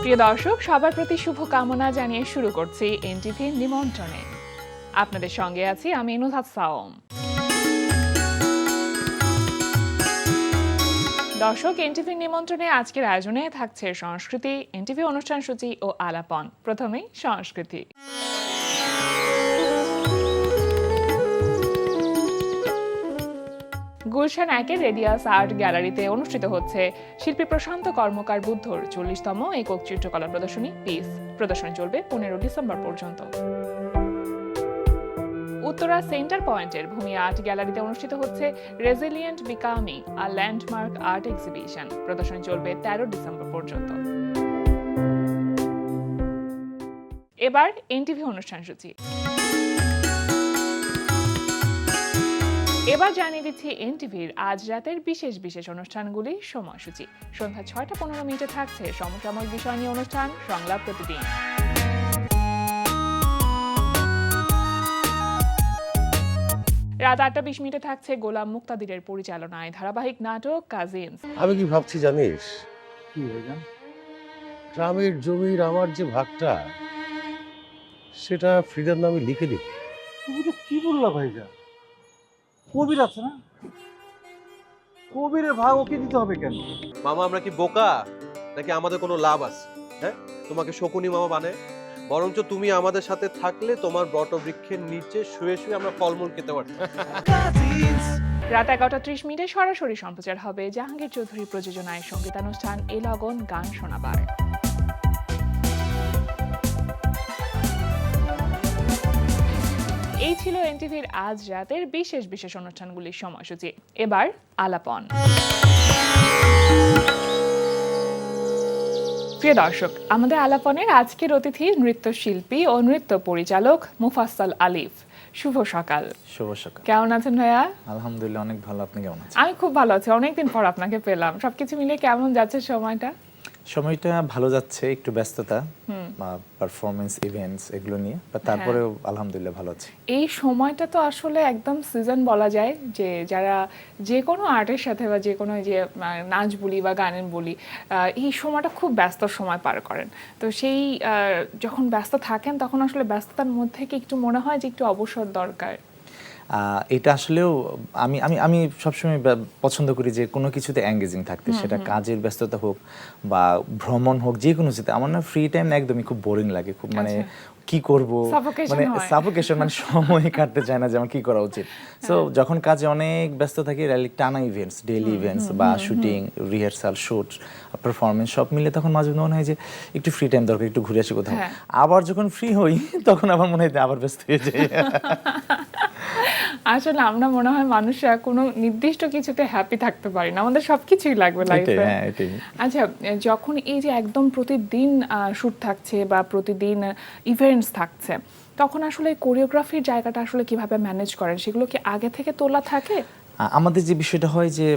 প্রিয় দর্শক, সবার প্রতি শুভকামনা জানিয়ে শুরু করছি এনটিভি নিমন্ত্রণে। আপনাদের সঙ্গে আছি আমি নুহাত সাওম। দর্শক, এনটিভি নিমন্ত্রণে আজকের আয়োজনে থাকছে সংস্কৃতি, এনটিভি অনুষ্ঠান সূচি ও আলাপন। প্রথমেই সংস্কৃতি। গুলশান 1-এর রেডিয়াস আর্ট গ্যালারিতে অনুষ্ঠিত হচ্ছে শিল্পী প্রশান্ত কর্মকার বুদ্ধর 40তম একক চিত্রকলা প্রদর্শনী পিস। প্রদর্শনী চলবে 15 ডিসেম্বর পর্যন্ত। উত্তরা সেন্টার পয়েন্টের ভূমি আর্ট গ্যালারিতে অনুষ্ঠিত হচ্ছে resilient becoming a landmark art exhibition. প্রদর্শনী চলবে 13 ডিসেম্বর পর্যন্ত। এবার এনটিভি অনুষ্ঠান সূচি। এবার জানিয়ে দিচ্ছি এনটিভির আজ রাতের বিশেষ বিশেষ অনুষ্ঠানগুলির সময়সূচি। সন্ধ্যা 6:15 থাকছে সমসাময়িক বিষয় নিয়ে অনুষ্ঠান সংলাপ প্রতিদিন। রাত 8:20 থাকছে গোলাম মুক্তাদিরের পরিচালনায় ধারাবাহিক নাটক কাজিনস। আমি কি ভাবছি জানিস, কি ভাইজান? গ্রামের জমির আমার যে ভাগটা সেটা ফ্রিদার নামে লিখে দিই। তুমি তো কি বললা ভাইজান? কবির আছে না, কবিরের ভাগ ওকে দিতে হবে কেন? মামা আমরা কি বোকা নাকি আমাদের কোনো লাভ আছে? হ্যাঁ, তোমাকে শকুনি মামা বানায়? বরঞ্চ তুমি আমাদের সাথে থাকলে তোমার বটবৃক্ষের নিচে শুয়ে শুয়ে আমরা ফলমূল খেতে পারতাম। রাত 11:30 সরাসরি সম্প্রচার হবে জাহাঙ্গীর চৌধুরী প্রযোজনায় সঙ্গীতানুষ্ঠান এ লগন গান শোনাবার। এই ছিল এনটিভির আজ রাতের বিশেষ বিশেষ অনুষ্ঠানগুলির সময়সূচি। এবার আলাপন। প্রিয় দর্শক, আমাদের আলাপনের আজকের অতিথি নৃত্যশিল্পী ও নৃত্য পরিচালক মুফাসসাল আলিফ। শুভ সকাল। শুভ সকাল। কেমন আছেন ভাইয়া? আলহামদুলিল্লাহ অনেক ভালো। আপনি কেমন আছেন? আমি খুব ভালো আছি, অনেকদিন পর আপনাকে পেলাম। সবকিছু মিলে কেমন যাচ্ছে সময়টা? সময়টা ভালো যাচ্ছে, একটু ব্যস্ততা, পারফরমেন্স ইভেন্টস এগুলো নিয়ে, তারপরেও আলহামদুলিল্লাহ ভালো আছে। এই সময়টা তো আসলে একদম সিজন বলা যায়, যে যারা যে কোনো আর্টের সাথে বা যে কোনো যে নাচ বলি বা গানের বলি, এই সময়টা খুব ব্যস্ত সময় পার করেন। তো সেই যখন ব্যস্ত থাকেন তখন আসলে ব্যস্ততার মধ্যে কি একটু মনে হয় যে একটু অবসর দরকার? এটা আসলেও আমি আমি আমি সবসময় পছন্দ করি যে কোনো কিছুতে এঙ্গেজিং থাকতে, সেটা কাজের ব্যস্ততা হোক বা ভ্রমণ হোক, যে কোনো কিছুতে। আমার না ফ্রি টাইম একদমই খুব বোরিং লাগে, খুব মানে কি করব, মানে সাফোকেশন, মানে সময় কাটতে চায় না যে আমার কি করা উচিত। সো যখন কাজে অনেক ব্যস্ত থাকি, টানা ইভেন্টস, ডেইলি ইভেন্টস বা শুটিং, রিহার্সাল, শুট, পারফরমেন্স সব মিলে তখন মাঝে মনে হয় যে একটু ফ্রি টাইম দরকার, একটু ঘুরে আসি কোথাও। আবার যখন ফ্রি হই তখন আবার মনে হয় আবার ব্যস্ত হয়ে যায়। আসলে আমরা মনে হয় মানুষরা কোনো নির্দিষ্ট কিছুতে হ্যাপি থাকতে পারি না, আমাদের সবকিছুই লাগবে লাইফে। আচ্ছা, যখন এই যে একদম প্রতিদিন শুট থাকছে বা প্রতিদিন ইভেন্টস থাকছে, তখন আসলে কোরিওগ্রাফির জায়গাটা আসলে কিভাবে ম্যানেজ করেন? সেগুলো কি আগে থেকে তোলা থাকে? আমাদের যে বিষয়টা হয় যে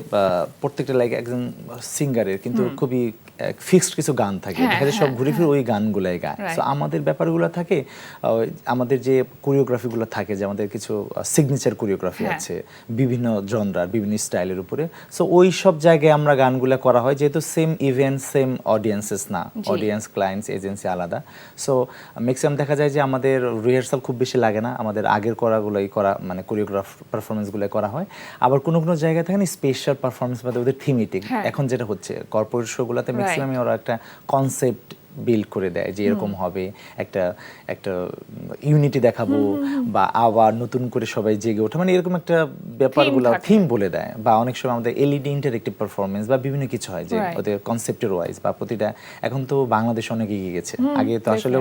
প্রত্যেকটা লাইক একজন সিঙ্গারের কিন্তু খুবই ফিক্সড কিছু গান থাকে, দেখা যায় সব ঘুরে ফিরে ওই গানগুলাই গায়। সো আমাদের ব্যাপারগুলো থাকে, আমাদের যে কোরিওগ্রাফিগুলো থাকে, যে আমাদের কিছু সিগনেচার কোরিওগ্রাফি আছে বিভিন্ন জনরার, বিভিন্ন স্টাইলের উপরে। সো ওই সব জায়গায় আমরা গানগুলো করা হয়, যেহেতু সেম ইভেন্ট, সেম অডিয়েন্সেস না, অডিয়েন্স, ক্লায়েন্টস, এজেন্সি আলাদা। সো ম্যাক্সিমাম দেখা যায় যে আমাদের রিহার্সাল খুব বেশি লাগে না, আমাদের আগের করাগুলোই করা, মানে কোরিওগ্রাফ পারফরমেন্সগুলো করা হয়। আবার কোনো কোনো জায়গায় থাকে না স্পেশাল পারফরমেন্স, মানে ওদের থিমেটিক। এখন যেটা হচ্ছে কর্পোরেট শোগুলোতে ম্যাক্সিমামই ওরা একটা কনসেপ্ট বিল্ড করে দেয় যে এরকম হবে, একটা একটা ইউনিটি দেখাবো বা আবার নতুন করে সবাই জেগে ওঠা, মানে এরকম একটা ব্যাপারগুলো থিম বলে দেয়। বা অনেক সময় আমাদের এলইডি ইন্টারেক্টিভ পারফরমেন্স বা বিভিন্ন কিছু হয় যে ওদের কনসেপ্টের ওয়াইজ বা প্রতিটা। এখন তো বাংলাদেশ অনেক এগিয়ে গেছে, আগে তো আসলে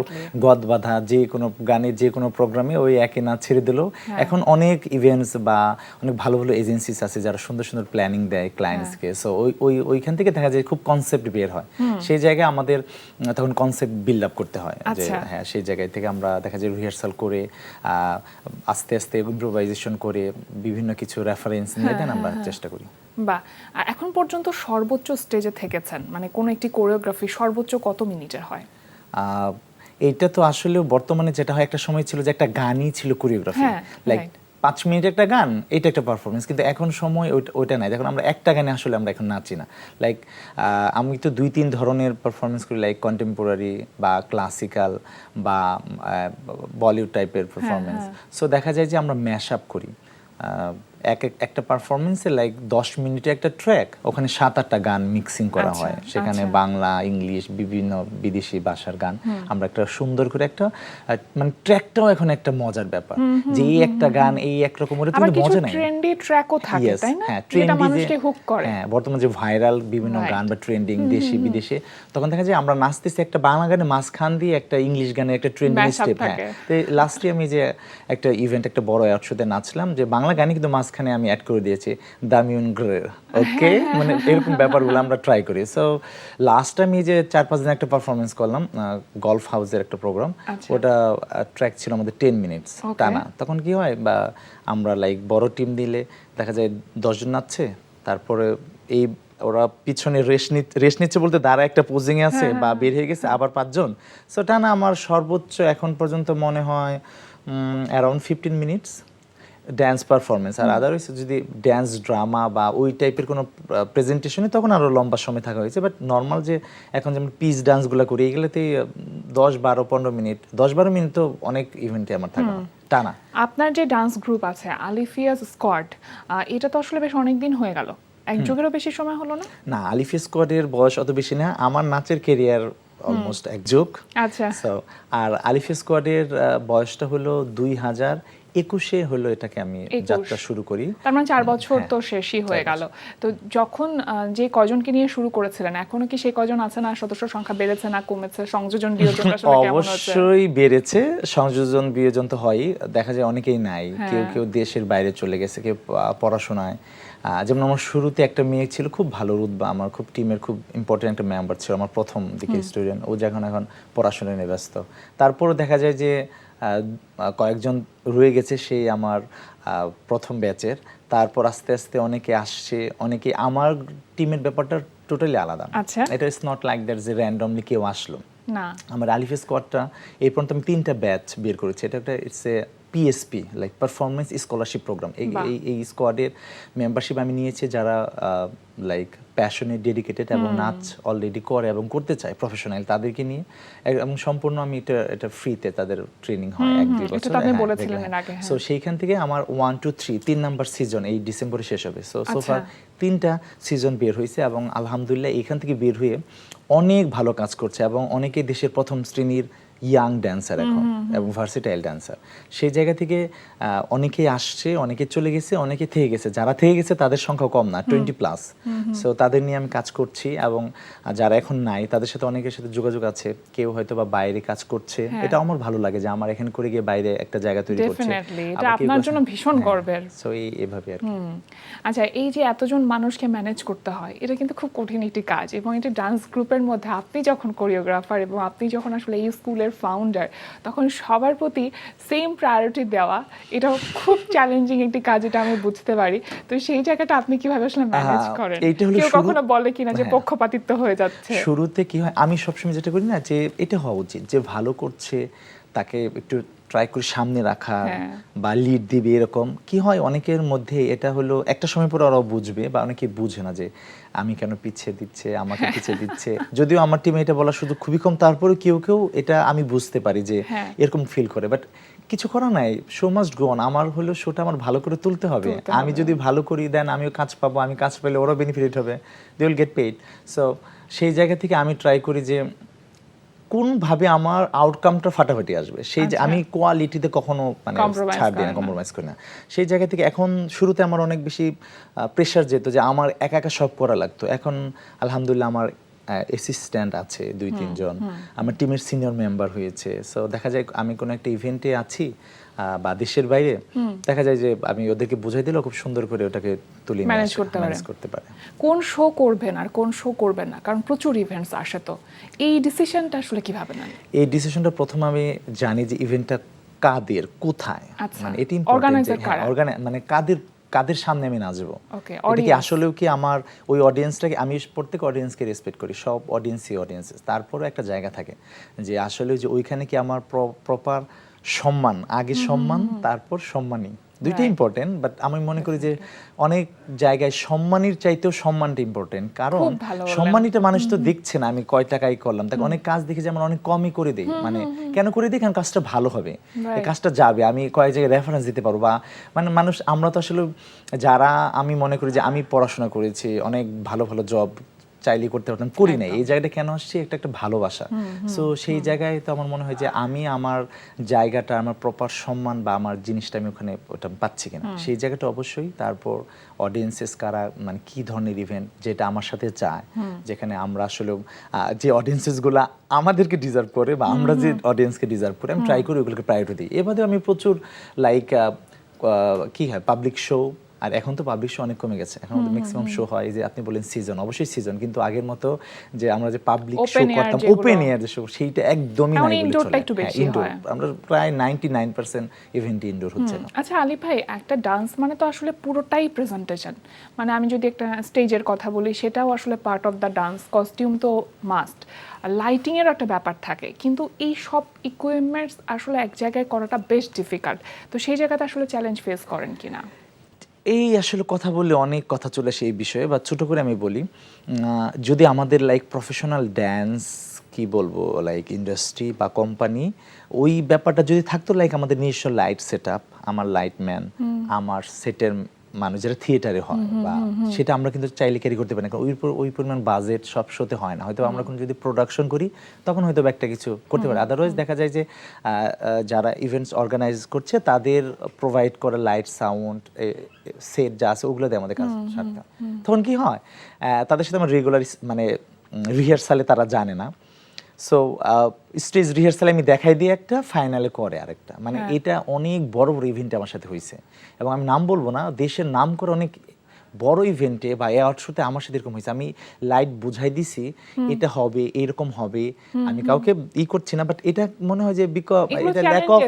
গদ বাঁধা যে কোনো গানের যে কোনো প্রোগ্রামে ওই একে না ছেড়ে দিল। এখন অনেক ইভেন্টস বা অনেক ভালো ভালো এজেন্সিস আছে যারা সুন্দর সুন্দর প্ল্যানিং দেয় ক্লায়েন্টসকে। সো ওইখান থেকে দেখা যায় খুব কনসেপ্ট বের হয়। সেই জায়গায় আমাদের তখন কনসেপ্ট বিল্ড আপ করতে হয় যে হ্যাঁ, সেই জায়গায় থেকে আমরা দেখা যায় রিহার্সাল করে আস্তে আস্তে ইম্প্রোভাইজেশন করে বিভিন্ন কিছু রেফারেন্স নিয়ে দেন আমরা চেষ্টা করি। বা এখন পর্যন্ত সর্বোচ্চ স্টেজে থেকেছেন, মানে কোন একটি কোরিওগ্রাফি সর্বোচ্চ কত মিনিটের হয়? এইটা তো আসলে বর্তমানে যেটা হয়, একটা সময় ছিল যে একটা গানই ছিল কোরিওগ্রাফি, লাইক 5 মিনিট একটা গান, এটা একটা পারফরমেন্স, কিন্তু এখন সময় ওইটা নাই। দেখুন আমরা একটা গানে আসলে আমরা এখন নাচি না। লাইক আমি তো 2-3 ধরনের পারফরমেন্স করি, লাইক কন্টেম্পোরারি বা ক্লাসিক্যাল বা বলিউড টাইপের পারফরমেন্স। সো দেখা যায় যে আমরা ম্যাশ আপ করি একটা পারফরমেন্সে, লাইক 10 মিনিটের একটা ট্র্যাক, ওখানে 7-8টা গান মিক্সিং করা হয়, সেখানে বাংলা, ইংলিশ, বিভিন্ন বিদেশি ভাষার গান। আমরা একটা সুন্দর করে একটা মানে ট্র্যাকটাও এখন একটা মজার ব্যাপার, যে এই একটা গান এই একরকম করে তুমি মজা নাই। ট্রেন্ডি ট্র্যাকও থাকে, তাই না? যেটা মানুষকে হুক করে। হ্যাঁ, বর্তমানে যে ভাইরাল বিভিন্ন গান বা ট্রেন্ডিং দেশি বিদেশে, তখন দেখা যায় আমরা নাচতেছি একটা বাংলা গানে, মাঝখান দিয়ে একটা ইংলিশ গানের একটা ট্রেন্ডিং স্টেপ। হ্যাঁ, তো লাস্টে আমি যে একটা ইভেন্ট, একটা বড় অ্যাওয়ার্ড শোতে নাচলাম, যে বাংলা গানে কিন্তু মাঝখানে আমি অ্যাড করে দিয়েছি দামিউন গ্রে, ওকে, মানে এরকম ব্যাপারগুলো আমরা ট্রাই করি। সো লাস্ট আমি যে 4-5 দিন একটা পারফরমেন্স করলাম গলফ হাউসের একটা প্রোগ্রাম, ওটা ট্র্যাক ছিল আমাদের 10 মিনিটস টানা। তখন কি হয়, বা আমরা লাইক বড় টিম দিলে দেখা যায় 10 জন নাচছে, তারপরে এই ওরা পিছনে রেস্ট নিচ্ছে বলতে দাঁড়া একটা পোজিং এ আছে বা বের হয়ে গেছে আবার 5 জন। সো টানা আমার সর্বোচ্চ এখন পর্যন্ত মনে হয় অ্যারাউন্ড 15 মিনিটস ড্যান্স পারফরমেন্স। আর আদারওয়াইজ যদি ড্যান্স ড্রামা বা ওই টাইপের কোনো প্রেজেন্টেশনে তখন আরও লম্বা সময় থাকা হয়েছে। বাট নর্মাল যে এখন যেমন পিস ডান্সগুলো করি, এগুলোতেই 10-12-15 মিনিট, 10-12 মিনিট তো অনেক ইভেন্টে আমার থাকে টানা। আপনার যে ডান্স গ্রুপ আছে আলিফিয়াস স্কোয়াড, এটা তো আসলে বেশ অনেকদিন হয়ে গেল, এক যুগেরও বেশি সময় হলো না? না, আলিফিয়া স্কোয়াডের বয়স অত বেশি না, আমার নাচের কেরিয়ার অলমোস্ট এক যুগ। আচ্ছা। সো আর আলিফিয়া স্কোয়াডের বয়সটা হলো 2021-এ হলো এটাকে আমি যাত্রা শুরু করি। তার মানে 4 বছর তো শেষই হয়ে গেল। তো যখন যে কজনকে নিয়ে শুরু করেছিলেন, এখনো কি সেই কজন আছে না? সদস্য সংখ্যা বেড়েছে না কমেছে? সংযোজন বিয়োজন আসলে কেমন হচ্ছে? অবশ্যই বেড়েছে, সংযোজন বিয়োজন তো হয়ই। দেখা যায় অনেকেই নাই, কেউ কেউ দেশের বাইরে চলে গেছে, কেউ পড়াশোনায়। যেমন আমার শুরুতে একটা মেয়ে ছিল খুব ভালো, রুতবা, আমার খুব টিমের খুব ইম্পর্টেন্ট একটা মেম্বার ছিল, আমার প্রথম দিকে স্টুডেন্ট। ও যখন এখন পড়াশোনায় নিয়ে ব্যস্ত, তারপরও দেখা যায় যে কয়েকজন রয়ে গেছে সেই আমার প্রথম ব্যাচের। তারপর আস্তে আস্তে অনেকে আসছে, অনেকে আমার টিমের ব্যাপারটা টোটালি আলাদা। আচ্ছা, এটা ইজ নট লাইক দ্যাট যে র্যান্ডমলি কেউ আসলো না। আমার আলিফিয়া স্কোয়াডটা এই পর্যন্ত আমি 3টা ব্যাচ বের করেছি। এটা একটা it's a PSP, like performance scholarship program. এই স্কোয়াডের মেম্বারশিপ আমি নিয়েছি যারা লাইক প্যাশনেট, ডেডিকেটেড এবং নাচ অলরেডি করে এবং করতে চায় প্রফেশনাল, তাদেরকে নিয়ে এবং সম্পূর্ণ আমি এটা ফ্রিতে তাদের ট্রেনিং হয় 1-2 বছর। সো সেইখান থেকে আমার 1, 2, 3 3 নাম্বার সিজন এই ডিসেম্বরে শেষ হবে। সো সোফার 3টা সিজন বের হয়েছে এবং আলহামদুলিল্লাহ এখান থেকে বের হয়ে অনেক ভালো কাজ করছে এবং অনেকে দেশের প্রথম শ্রেণীর ইয়াং ড্যান্সার এখন এবং ভার্সেটাইল ড্যান্সার। সেই জায়গা থেকে অনেকেই আসছে, অনেকে চলে গেছে, অনেকে থেকে গেছে। যারা থেকে গেছে তাদের সংখ্যা কম না, 20+। সো তাদের নিয়ে আমি কাজ করছি এবং যারা এখন নাই তাদের সাথে অনেকের সাথে যোগাযোগ আছে। কেউ হয়তো বা বাইরে কাজ করছে, এটা আমার ভালো লাগে যে আমার এখানে করে গিয়ে বাইরে একটা জায়গা তৈরি করছে। এটা আপনার জন্য ভীষণ গর্বের। সো এইভাবে আর কি। আচ্ছা, এই যে এতজন মানুষকে ম্যানেজ করতে হয়, এটা কিন্তু খুব কঠিন একটি কাজ। এবং এটা ডান্স গ্রুপের মধ্যে আপনি যখন কোরিওগ্রাফার এবং আপনি যখন আসলে এই স্কুলের ফাউন্ডার, তখন সবার প্রতি সেম প্রায়োরিটি দেওয়া, এটা খুব চ্যালেঞ্জিং একটি কাজ, এটা আমি বুঝতে পারি। তো সেই জায়গাটা আপনি কিভাবে আসলে ম্যানেজ করেন? কেউ কখনো বলে কিনা যে পক্ষপাতিত্ব হয়ে যাচ্ছে? শুরুতে কি হয়, আমি সবসময় যেটা করি না, যে এটা হওয়া উচিত যে ভালো করছে তাকে একটু ট্রাই করে সামনে রাখা বা লিড দিবে। এরকম কি হয় অনেকের মধ্যে, এটা হলো একটা সময় পর ওরাও বুঝবে, বা অনেকে বুঝে না যে আমি কেন পিছিয়ে দিচ্ছে, আমাকে পিছিয়ে দিচ্ছে। যদিও আমার টিমে এটা বলা শুধু খুবই কম, তারপরে কেউ কেউ এটা আমি বুঝতে পারি যে এরকম ফিল করে। বাট কিছু করা নাই, শো মাস্ট গো অন। আমার হলো শোটা আমার ভালো করে তুলতে হবে। আমি যদি ভালো করি দেন আমিও কাজ পাবো, আমি কাজ পেলে ওরাও বেনিফিট হবে, they will get paid. So সেই জায়গা থেকে আমি ট্রাই করি যে কোনভাবে আমার আউটকামটা ফাটাফাটি আসবে, সেই যে আমি কোয়ালিটিতে কখনো মানে ছাড় দিই না, কম্প্রোমাইজ করি না। সেই জায়গা থেকে এখন শুরুতে আমার অনেক বেশি প্রেশার যেত যে আমার একা একা সব করা লাগতো। এখন আলহামদুলিল্লাহ আমার অ্যাসিস্ট্যান্ট আছে 2-3 জন, আমার টিমের সিনিয়র মেম্বার হয়েছে। সো দেখা যায় আমি কোনো একটা ইভেন্টে আছি বা দেশের বাইরে, দেখা যায় যে আমি ওদেরকে বুঝাই দিলে খুব সুন্দর করে ওটাকে তুলে ম্যানেজ করতে পারে। কোন শো করবেন আর কোন শো করবেন না, কারণ প্রচুর ইভেন্টস আসে, তো এই ডিসিশনটা আসলে কিভাবে নেন? এই ডিসিশনটা প্রথমে আমি জানি যে ইভেন্টটা কাদের, কোথায়, মানে এটি ইম্পর্টেন্ট, মানে কাদের সামনে আমি নাচবো। এটা কি আসলেও কি আমার ওই অডিয়েন্সটাকে, আমি প্রত্যেক অডিয়েন্সকে রেসপেক্ট করি, সব অডিয়েন্স। তারপরে একটা জায়গা থাকে যে আসলে যে ওইখানে কি আমার প্রপার সম্মান, আগে সম্মান তারপর সম্মানই, দুইটাই ইম্পর্টেন্ট, বাট আমি মনে করি যে অনেক জায়গায় সম্মানের চাইতেও সম্মানটা ইম্পর্টেন্ট, কারণ সম্মানিটা মানুষ তো দেখছে না আমি কয় টাকায় করলাম, তাকে অনেক কাজ দেখে যে আমরা অনেক কমই করে দিই, মানে কেন করে দিই, কারণ কাজটা ভালো হবে, এই কাজটা যাবে, আমি কয়েক জায়গায় রেফারেন্স দিতে পারবো, বা মানে মানুষ, আমরা তো আসলে যারা, আমি মনে করি যে আমি পড়াশোনা করেছি, অনেক ভালো ভালো জব চাইলে করতে পারতাম, করি নাই, এই জায়গাটা কেন আসছে, একটা ভালোবাসা। সো সেই জায়গায় তো আমার মনে হয় যে আমি আমার জায়গাটা, আমার প্রপার সম্মান বা আমার জিনিসটা আমি ওখানে ওটা পাচ্ছি কিনা, সেই জায়গাটা অবশ্যই। তারপর অডিয়েন্সেস কারা, মানে কি ধরনের ইভেন্ট যেটা আমার সাথে চায়, যেখানে আমরা আসলে যে অডিয়েন্সেস গুলা আমাদেরকে ডিজার্ভ করে বা আমরা যে অডিয়েন্সকে ডিজার্ভ করে, আমি ট্রাই করি ওগুলোকে প্রায়োরিটি দিই। এবারে আমি প্রচুর লাইক কি হয় পাবলিক শো, আর এখন তো পাবলিক শো অনেক কমে গেছে, এখন ম্যাক্সিমাম শো হয় যে আপনি বলেন সিজন, অবশ্যই সিজন, কিন্তু আগের মতো যে আমরা যে পাবলিক শো করতাম, ওপেন এয়ার যে শো, সেইটা একদমই নাই বলে চলে। ইনডোর আমরা প্রায় 99% ইভেন্ট ইনডোর হচ্ছে না। আচ্ছা আলিফ ভাই, একটা ডান্স মানে তো আসলে পুরোটাই প্রেজেন্টেশন, মানে আমি যদি একটা স্টেজের কথা বলি, সেটাও আসলে part of the dance, costume তো মাস্ট, লাইটিং এর একটা ব্যাপার থাকে, কিন্তু এই সব ইকুইপমেন্টস আসলে এক জায়গায় করাটা বেশ ডিফিকাল্ট, তো সেই জায়গাতে আসলে চ্যালেঞ্জ ফেস করেন কিনা? এই আসলে কথা বললে অনেক কথা চলে আসে এই বিষয়ে, বা ছোট করে আমি বলি, যদি আমাদের লাইক প্রফেশনাল ড্যান্স কি বলবো, লাইক ইন্ডাস্ট্রি বা কোম্পানি, ওই ব্যাপারটা যদি থাকতো, লাইক আমাদের নিজস্ব লাইট সেট আপ, আমার লাইটম্যান, আমার সেটের মানুষ, যেটা থিয়েটারে হয়, বা সেটা আমরা কিন্তু চাইলে ক্যারি করতে পারি না, কারণ ওই পরিমাণ বাজেট সব শোতে হয় না, হয়তো আমরা কোনো যদি প্রোডাকশন করি তখন হয়তো একটা কিছু করতে পারি, আদারওয়াইজ দেখা যায় যে যারা ইভেন্টস অর্গানাইজ করছে তাদের প্রোভাইড করা লাইট, সাউন্ড, সেট যা আছে ওগুলো দিয়ে আমাদের কাজ সারতে হয়। তখন কি হয়, তাদের সাথে আমার রেগুলার মানে রিহার্সালে তারা জানে না, সো স্টেজ রিহার্সালে আমি দেখাই দিয়ে একটা, ফাইনালে করে আরেকটা, মানে এটা অনেক বড় বড় ইভেন্টে আমার সাথে হয়েছে, এবং আমি নাম বলবো না, দেশের নাম করে অনেক বড় ইভেন্টে বা অ্যাওয়ার্ড শোতে আমার সাথে এরকম হয়েছে, আমি লাইট বুঝাই দিছি এটা হবে, এরকম হবে, আমি কাউকে করছি না, বাট এটা মনে হয় যে এটা ল্যাক অফ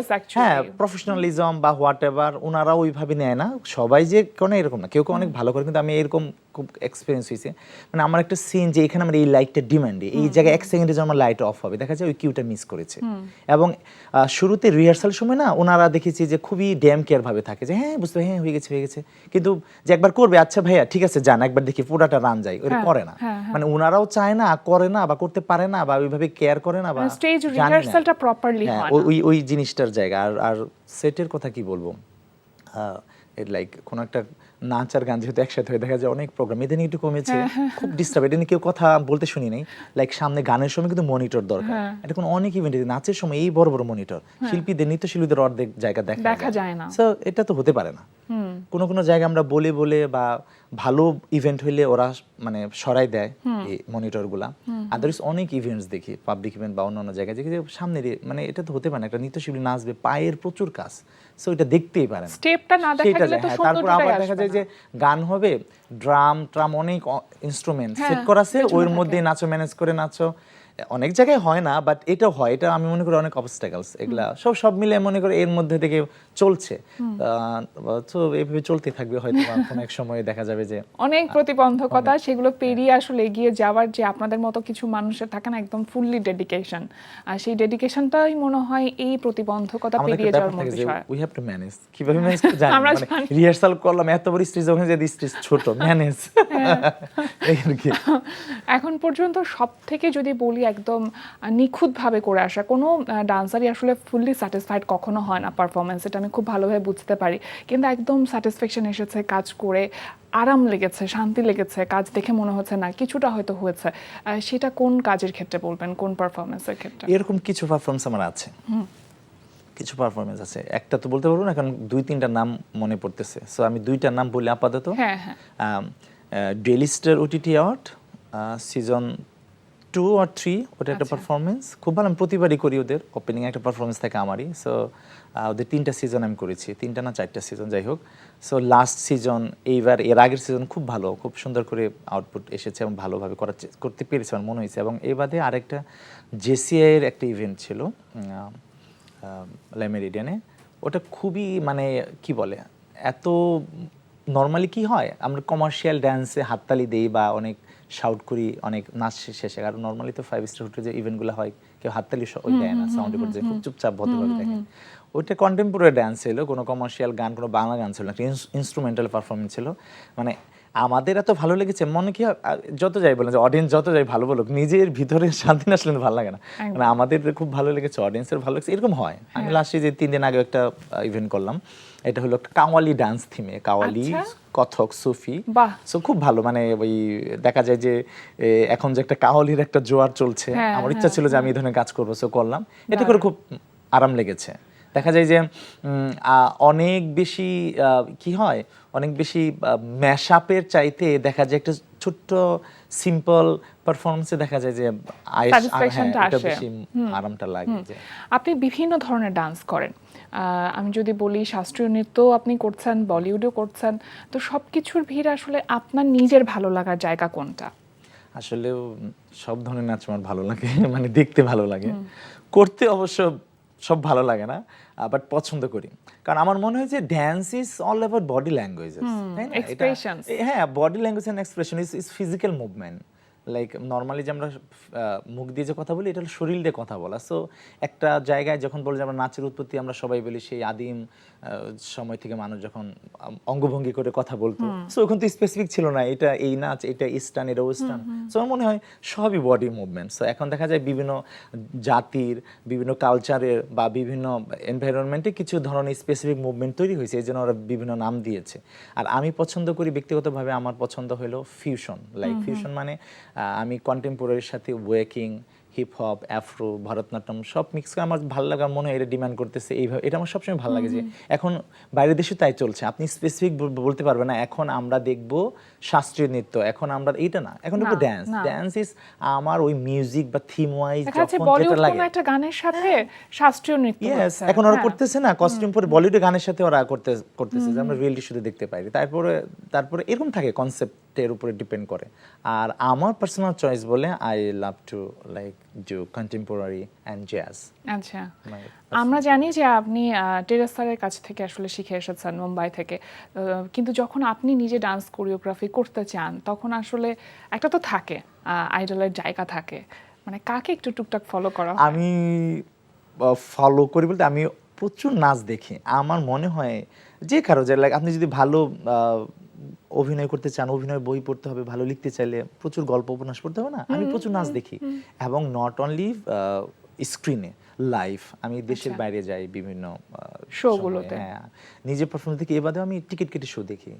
প্রফেশনালিজম বা হোয়াট এভার, ওনারা ওইভাবে নেয় না, সবাই যে কোনো এরকম না, কেউ কেউ অনেক ভালো করে, কিন্তু আমি এরকম খুব এক্সপিরিয়েন্স হয়েছে, মানে আমার একটা সিন যে এখানে আমার এই লাইটটা ডিমান্ডে, এই জায়গায় 1 সেকেন্ডে যে আমার লাইট অফ হবে, দেখা যায় ওই কিউটা মিস করেছে, এবং শুরুতে রিহার্সাল সময় না ওনারা দেখেছি যে খুবই ড্যাম কেয়ার ভাবে থাকে, যে হ্যাঁ বুঝতে, হ্যাঁ হয়ে গেছে, কিন্তু যে একবার করবে, আচ্ছা ভাইয়া ঠিক আছে যান একবার দেখি পুরাটা রান যায়, ওটা করে না, মানে ওনারাও চায় না, করে না, বা করতে পারে না, বা ওইভাবে কেয়ার করে না, বা স্টেজ রিহার্সালটা প্রপারলি হয় না, ওই জিনিসটার জায়গা। আর সেটের কথা কি বলবো, লাইক কোন একটা নাচ আর গান যেহেতু একসাথে হয়ে, দেখা যায় অনেক প্রোগ্রাম এদের একটু কমেছে, খুব ডিস্টার্ব, এটা নিয়ে কেউ কথা বলতে শুনি নাই, লাইক সামনে গানের সময় কিন্তু মনিটর দরকার, এটা কোনো অনেক ইভেন্টে নাচের সময় এই বড় বড় মনিটর, শিল্পীদের নৃত্যশিল্পীদের অর্ধেক জায়গা দেখা যায় না, সো এটা তো হতে পারে না। কোনো জায়গায় আমরা বলে বা ভালো ইভেন্ট হইলে ওরা মানে সরাই দেয় এই মনিটরগুলা, আদারস অনেক ইভেন্টস দেখি পাবলিক ইভেন্ট বা অন্যান্য জায়গায় যে সামনে মানে এটা তো হতে পারে না, একটা নৃত্যশিল্পী নাচবে, পায়ের প্রচুর কাজ, সো এটা দেখতেই পারে না, স্টেপটা না দেখা গেলে তো তারপর আবার দেখা যায় যে গান হবে, ড্রাম অনেক ইনস্ট্রুমেন্ট সেট করা আছে, ওর মধ্যে নাচো, ম্যানেজ করে নাচো, অনেক জায়গায় হয় না, বাট এটাও হয়, এটা আমি মনে করি অনেক অবস্টাকলস, এগুলা সব মিলে মনে করি এর মধ্যে থেকে চলছে, তো এইভাবে চলতে থাকবে, হয়তো কোনো এক সময় দেখা যাবে যে অনেক প্রতিবন্ধকতা, সেগুলো পেরিয়ে আসলে এগিয়ে যাওয়ার যে আপনাদের মতো কিছু মানুষের থাকে না, একদম ফুললি ডেডিকেশন, আর সেই ডেডিকেশনটাই মনে হয় এই প্রতিবন্ধকতা পেরিয়ে যাওয়ার মূল বিষয়। উই হ্যাভ টু ম্যানেজ, কিভাবে ম্যানেজ করতে জানি, মানে রিহার্সাল করলাম এত বড় স্টেজ, ওখানে যে স্টেজ ছোট, ম্যানেজ। এখন পর্যন্ত সবথেকে যদি বলি একদম নিখুঁতভাবে করে আসা, কোনো ডান্সারই আসলে ফুললি স্যাটিসফাইড কখনো হয় না পারফরমেন্স, এটা আমি খুব ভালোভাবে বুঝতে পারি, কিন্তু একদম স্যাটিসফ্যাকশন এসেছে, কাজ করে আরাম লেগেছে, শান্তি লেগেছে, কাজ দেখে মনে হচ্ছে না কিছুটা হয়তো হয়েছে, সেটা কোন কাজের ক্ষেত্রে বলবেন, কোন পারফরমেন্সের ক্ষেত্রে? এরকম কিছু পারফরমেন্স আমার আছে, কিছু পারফরমেন্স আছে, একটা তো বলতে পারবো না কারণ 2-3টা নাম মনে পড়তেছে, সো আমি 2টা নাম বলি আপাতত। Daily star OTT award season 2 or 3, ওটা একটা পারফরমেন্স খুব ভালো, আমি প্রতিবারই করি, ওদের ওপেনিং একটা পারফরমেন্স থাকে আমারই, সো ওদের 3টা সিজন আমি করেছি, 3টা না 4টা সিজন যাই হোক, সো লাস্ট সিজন, এইবার এর আগের সিজন খুব ভালো, খুব সুন্দর করে আউটপুট এসেছে এবং ভালোভাবে করতে পেরেছে আমার মনে হয়েছে। এবং এই বাদে আরেকটা জেসিআই এর একটা ইভেন্ট ছিল লে মেরিডিয়ানে, ওটা খুবই মানে কি বলে, এত নর্মালি কি হয় আমরা কমার্শিয়াল ড্যান্সে হাততালি দেই বা অনেক শাউট করি অনেক নাচ শেষে, কারণ নর্মালি তো 5 স্টার হোটেলে যে ইভেন্টগুলো হয় কেউ হাততালি ওই দেয় না, সাউন্ড করে যে খুব চুপচাপ ভদ্রভাবে দেখে। ওইটা কন্টেম্পোরারি ডান্স ছিল, কোনো কমার্শিয়াল গান, কোনো বাংলা গান ছিল না, একটা ইনস্ট্রুমেন্টাল পারফরমেন্স ছিল। মানে আমাদের এত ভালো লেগেছে, মনে কি যত যাই বলেন যে অডিয়েন্স যত যাই ভালো বলুক, নিজের ভিতরে শান্তি না আসলে ভালো লাগে না। মানে আমাদের খুব ভালো লেগেছে, অডিয়েন্সের ভালো লেগেছে, এরকম হয়। আমি লাস্টে যে 3 দিন আগে একটা ইভেন্ট করলাম, এটা হলো একটা কাওয়ালি ডান্স থিমে, কাওয়ালি, কথক, সুফি। সো খুব ভালো, মানে ওই দেখা যায় যে এখন যে একটা কাওয়ালির একটা জোয়ার চলছে, আমার ইচ্ছা ছিল যে আমি এই ধরনের কাজ করবো, সো করলাম। এটা করে খুব আরাম লেগেছে। দেখা যায় যে অনেক বেশি কি হয়, অনেক বেশি ম্যাশআপের চাইতে দেখা যায় একটা ছোট্ট সিম্পল পারফরমেন্সে দেখা যায় যে বেশি আরামটা লাগে। আপনি বিভিন্ন ধরনের ডান্স করেন, আমি যদি বলি শাস্ত্রীয় নৃত্য আপনি করছেন, বলিউডও করছেন, তো সবকিছুর ভিড় আসলে আপনার নিজের ভালো লাগার জায়গা কোনটা? আসলে সব ধরনের নাচ আমার ভালো লাগে, মানে দেখতে ভালো লাগে, করতে অবশ্য সব ভালো লাগে না, বাট পছন্দ করি। কারণ আমার মনে হয় যে dance is all about body languages, তাই না? হ্যাঁ, body language and expression is physical movement. Like normally যে আমরা মুখ দিয়ে যে কথা বলি, এটা হলো শরীর দিয়ে কথা বলা। সো একটা জায়গায় যখন বলি যে আমরা নাচের উৎপত্তি, আমরা সবাই বলি সেই আদিম সময় থেকে মানুষ যখন অঙ্গভঙ্গি করে কথা বলতো, সো ওখান তো স্পেসিফিক ছিল না এটা এই নাচ, এটা ইস্টার্ন, এটা ওয়েস্টার্ন। সো আমার মনে হয় সবই বডি মুভমেন্ট। সো এখন দেখা যায় বিভিন্ন জাতির, বিভিন্ন কালচারের বা বিভিন্ন এনভায়রনমেন্টে কিছু ধরনের স্পেসিফিক মুভমেন্ট তৈরি হয়েছে, এই জন্য ওরা বিভিন্ন নাম দিয়েছে। আর আমি পছন্দ করি ব্যক্তিগতভাবে, আমার পছন্দ হলো ফিউশন। লাইক ফিউশন মানে আমি কন্টেম্পোরারির সাথে waking, hip hop, Afro, Bharatanatyam সব মিক্স করে আমার ভালো লাগা, মনে হয় এটা ডিমান্ড করতেছে এইভাবে। এটা আমার সবসময় ভালো লাগে যে এখন বাইরের দেশে তাই চলছে। আপনি স্পেসিফিক বলতে পারবেন না এখন আমরা দেখব শাস্ত্রীয় নৃত্য, এখন আমরা এইটা না, এখন দেখব ড্যান্স। ড্যান্স ইজ আমার ওই মিউজিক বা থিম ওয়াইজ যখন যেটা লাগে, কোনো একটা গানের সাথে শাস্ত্রীয় নৃত্য হচ্ছে এখন ওরা করতেছে না, কস্টিউম পরে বলিউডের গানের সাথে ওরা করতেছে, যে আমরা রিয়েলিটি শুধু দেখতে পাই। তারপরে এরকম থাকে, কনসেপ্টের উপরে ডিপেন্ড করে। আর আমার পার্সোনাল চয়েস বলে I love to like do contemporary and jazz. আচ্ছা, আমরা জানি যে আপনি টেরেস স্যারের কাছ থেকে আসলে শিখে এসেছেন, মুম্বাই থেকে, কিন্তু যখন আপনি নিজে ডান্স কোরিওগ্রাফি করতে চান, তখন আসলে একটা তো থাকে আইডলের জায়গা থাকে, মানে কাকে একটু টুকটাক ফলো করা? আমি ফলো করি বলতে আমি প্রচুর নাচ দেখি। আমার মনে হয় যে কারো যে লাইক আপনি যদি ভালো অভিনয় করতে চান, অভিনয় বই পড়তে হবে, ভালো লিখতে চাইলে প্রচুর গল্প উপন্যাস পড়তে হবে না। আমি প্রচুর নাচ দেখি, এবং নট অনলি স্ক্রিনে, লাইভ। আমি দেশের বাইরে যাই বিভিন্ন শোগুলোতে, হ্যাঁ, নিজে পারফরমেন্স দেখি। এবারেও আমি টিকিট কেটে শো দেখি।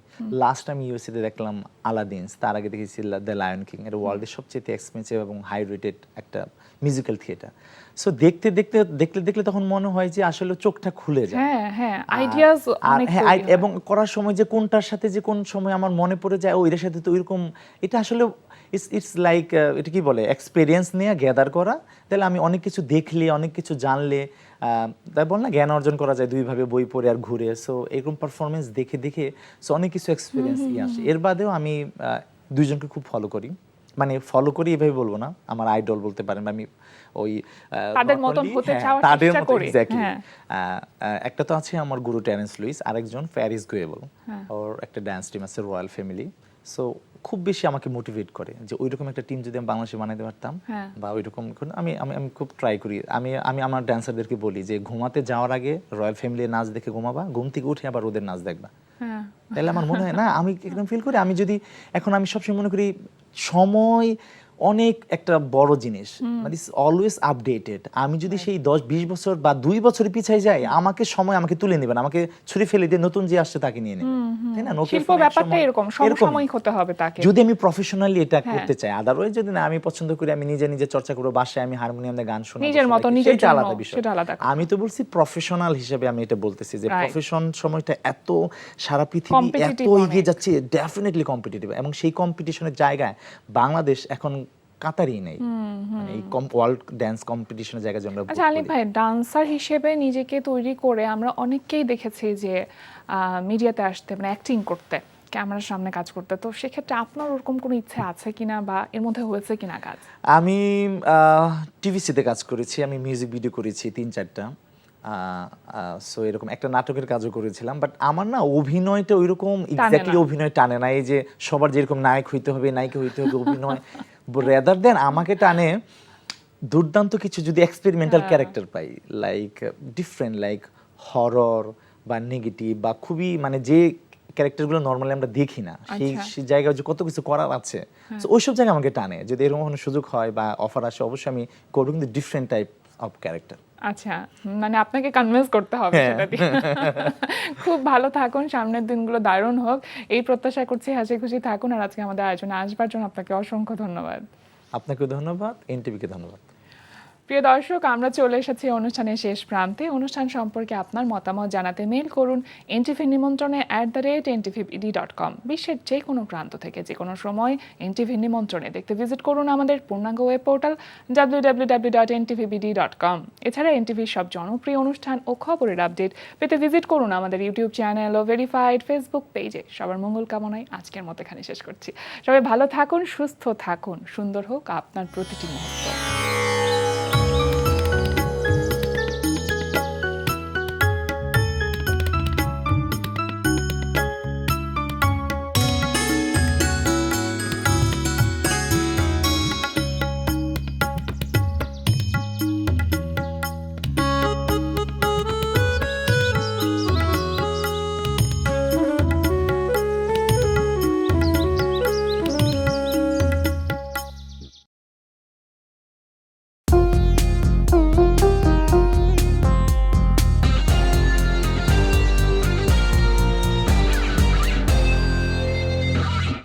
লাস্ট আমি ইউএসএ তে দেখলাম আলাদিন, তার আগে দেখেছি দ্য লায়ন কিং। এটা ওয়ার্ল্ডের সবচেয়ে এক্সপেন্সিভ এবং হাই রেটেড একটা মিউজিক্যাল থিয়েটার। সো দেখলে তখন মনে হয় যে আসলে চোখটা খুলে যায়। হ্যাঁ, আইডিয়াস অনেক তৈরি হয়। এবং করার সময় যে কোনটার সাথে যে কোন সময় আমার মনে পড়ে যায়, ও এর সাথে তো এরকম, এটা আসলে ইটস লাইক এটা কি বলে, এক্সপেরিয়েন্স নিয়ে গ্যাদার করা। তাহলে আমি অনেক কিছু দেখলে, অনেক কিছু জানলে, তাই বল না, জ্ঞান অর্জন করা যায় দুইভাবে, বই পড়ে আর ঘুরে। সো এরকম পারফরমেন্স দেখে সো অনেক কিছু এক্সপিরিয়েন্স আসে। এর বাদেও আমি দুইজনকে খুব ফলো করি, মানে ফলো করি এভাবে বলবো না, আমার আইডল বলতে পারেন। আমি ওই তাদের মতন হতে চাওয়ার চেষ্টা করি। একটা তো আছে আমার গুরু টেরেন্স লুইস, আরেকজন প্যারিস গুয়েবল, ওর একটা ডান্স টিম আছে রয়্যাল ফ্যামিলি। সো খুব বেশি আমাকে মোটিভেট করে যে ওইরকম একটা টিম যদি আমি বাংলাদেশে বানাতে পারতাম, বা ওইরকম আমি খুব ট্রাই করি। আমি আমার ড্যান্সারদেরকে বলি যে ঘুমাতে যাওয়ার আগে রয়্যাল ফ্যামিলির নাচ দেখে ঘুমাবা, ঘুম থেকে উঠে আবার ওদের নাচ দেখবা। তাহলে আমার মনে হয় না, আমি একদম ফিল করি, আমি যদি এখন আমি সবসময় মনে করি সময় অনেক একটা বড় জিনিস, মানে অলওয়েজ আপডেটেড। আমি যদি সেই 10-20 বছর বা 2 বছর পিছাই যাই, আমাকে সময় আমাকে তুলে নেবে না, আমাকে ছুরি ফেলে দিয়ে নতুন যে আসছে তাকে নিয়ে নেবে, তাই না? শিল্প ব্যাপারটা এরকম, সমসাময়িক হতে হবে তাকে, যদি আমি প্রফেশনালি এটা করতে চাই। আদারওয়াইজ যদি না, আমি পছন্দ করি, আমি নিজে চর্চা করব, বাসায় আমি হারমোনিয়াম দিয়ে গান শুনবো, নিজের মতো, নিজের জন্য, আলাদা বিষয়। আমি তো বলছি প্রফেশনাল হিসেবে আমি এটা বলতেছি যে প্রফেশন সময়টা এত সারা পৃথিবী এত এগিয়ে যাচ্ছে, ডেফিনেটলি কম্পিটিটিভ, এবং সেই কম্পিটিশনের জায়গায় বাংলাদেশ এখন কাতারই নেই, মানে এই ওয়ার্ল্ড ড্যান্স কম্পিটিশনের জায়গায় আমরা। আচ্ছা আলিফ ভাই, ডান্সার হিসেবে নিজেকে তৈরি করে আমরা অনেককেই দেখেছি যে মিডিয়াতে আসতে, মানে অ্যাক্টিং করতে, ক্যামেরার সামনে কাজ করতে, তো সেক্ষেত্রে আপনার ওরকম কোনো ইচ্ছে আছে কিনা, বা এর মধ্যে হয়েছে কিনা কাজ? আমি টিভিসিতে কাজ করেছি, আমি মিউজিক ভিডিও করেছি 3-4টা, সো এরকম একটা নাটকের কাজও করেছিলাম। বাট আমার না অভিনয়টা ওইরকম এক্স্যাক্টলি অভিনয় টানে না, এই যে সবার যেরকম নায়ক হইতে হবে, নায়িকা হইতে হবে, অভিনয় রেদার দেন আমাকে টানে দুর্দান্ত কিছু যদি এক্সপেরিমেন্টাল ক্যারেক্টার পাই, লাইক ডিফারেন্ট, লাইক হরর বা নেগেটিভ বা খুবই মানে যে ক্যারেক্টারগুলো নর্মালি আমরা দেখি না, সেই জায়গায় যে কত কিছু করার আছে, তো ওইসব জায়গায় আমাকে টানে। যদি এরকম কোনো সুযোগ হয় বা অফার আসে, অবশ্যই আমি করবো, কিন্তু ডিফারেন্ট টাইপ অফ ক্যারেক্টার। আচ্ছা, মানে আপনাকে কনভিন্স করতে হবে সেটা দিয়ে। খুব ভালো থাকুন, সামনের দিনগুলো দারুণ হোক এই প্রত্যাশা করছি। হাসি খুশি থাকুন, আর আজকে আমাদের আয়োজনে আসবার জন্য আপনাকে অসংখ্য ধন্যবাদ। আপনাকে ধন্যবাদ, এনটিভিকে ধন্যবাদ। প্রিয় দর্শক, আমরা চলে এসেছি অনুষ্ঠানের শেষ প্রান্তে। অনুষ্ঠান সম্পর্কে আপনার মতামত জানাতে মেইল করুন ntv-নিমন্ত্রণে@ntv.com। বিশ্বের যে কোনো প্রান্ত থেকে যে কোনো সময় এনটিভি নিমন্ত্রণে দেখতে ভিজিট করুন আমাদের পূর্ণাঙ্গ ওয়েব পোর্টাল www.ntvbd.com। এছাড়া এনটিভির সব জনপ্রিয় অনুষ্ঠান ও খবরের আপডেট পেতে ভিজিট করুন আমাদের ইউটিউব চ্যানেল ও ভেরিফাইড ফেসবুক পেজে। সবার মঙ্গল কামনায় আজকের মতো এখানে শেষ করছি। সবাই ভালো থাকুন, সুস্থ থাকুন, সুন্দর হোক আপনার প্রতিটি মুহূর্ত।